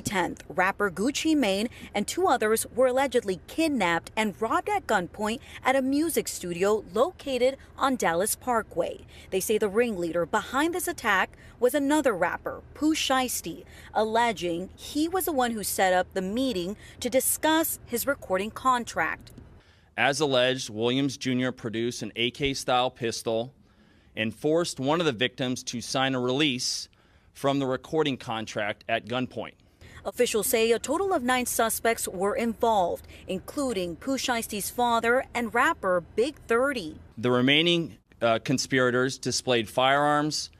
10th, rapper Gucci Mane and two others were allegedly kidnapped and robbed at gunpoint at a music studio located on Dallas Parkway. They say the ringleader behind this attack was another rapper, R.I.C.H, alleging he was the one who set up the meeting to discuss his recording contract. As alleged, Williams Jr. produced an AK-style pistol and forced one of the victims to sign a release from the recording contract at gunpoint. Officials say a total of 9 suspects were involved, including R.I.C.H's father and rapper Big 30. The remaining conspirators displayed firearms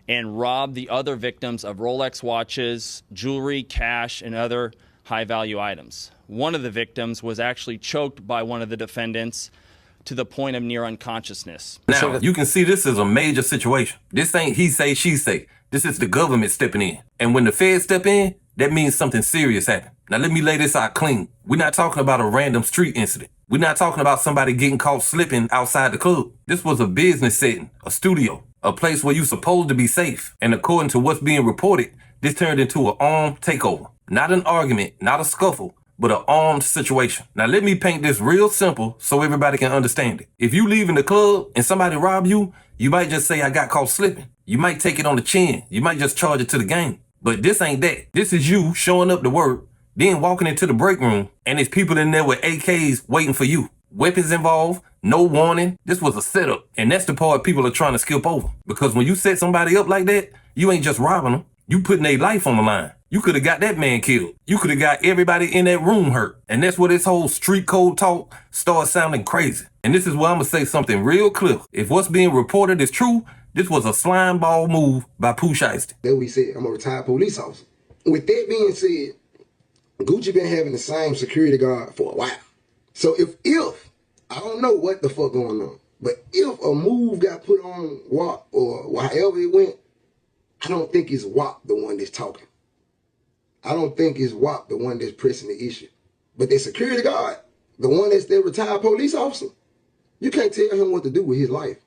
and robbed the other victims of Rolex watches, jewelry, cash, and other high-value items. One of the victims was actually choked by one of the defendants to the point of near unconsciousness. Now, you can see this is a major situation. This ain't he say, she say. This is the government stepping in. And when the feds step in, that means something serious happened. Now, let me lay this out clean. We're not talking about a random street incident. We're not talking about somebody getting caught slipping outside the club. This was a business setting, a studio, a place where you're supposed to be safe. And according to what's being reported, this turned into an armed takeover. Not an argument, not a scuffle, but an armed situation. Now, let me paint this real simple so everybody can understand it. If you leave in the club and somebody rob you, you might just say, I got caught slipping. You might take it on the chin. You might just charge it to the game. But this ain't that. This is you showing up to work, then walking into the break room, and there's people in there with AKs waiting for you. Weapons involved, no warning. This was a setup. And that's the part people are trying to skip over. Because when you set somebody up like that, you ain't just robbing them. You putting their life on the line. You could have got that man killed. You could have got everybody in that room hurt. And that's where this whole street code talk starts sounding crazy. And this is where I'm going to say something real clear. If what's being reported is true, this was a slime ball move by R.I.C.H. Then we said, I'm a retired police officer. With that being said, Gucci been having the same security guard for a while. So if I don't know what the fuck going on, but if a move got put on WAP or however it went, I don't think it's WAP the one that's talking. I don't think it's WAP the one that's pressing the issue. But the security guard, the one that's the retired police officer, you can't tell him what to do with his life.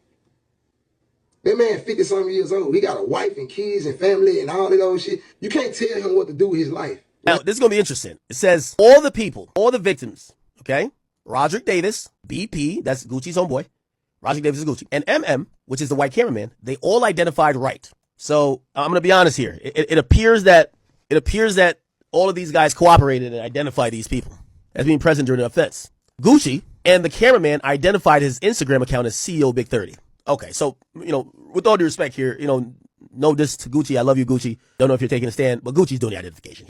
That man 50-something years old. He got a wife and kids and family and all that old shit. You can't tell him what to do with his life. Now, this is going to be interesting. It says all the people, all the victims, okay? Roderick Davis, BP, that's Gucci's homeboy. Roderick Davis is Gucci. And MM, which is the white cameraman, they all identified right. So I'm going to be honest here. It appears that all of these guys cooperated and identified these people as being present during the offense. Gucci and the cameraman identified his Instagram account as CEO Big 30. Okay, so, with all due respect here, no diss to Gucci. I love you, Gucci. Don't know if you're taking a stand, but Gucci's doing the identification.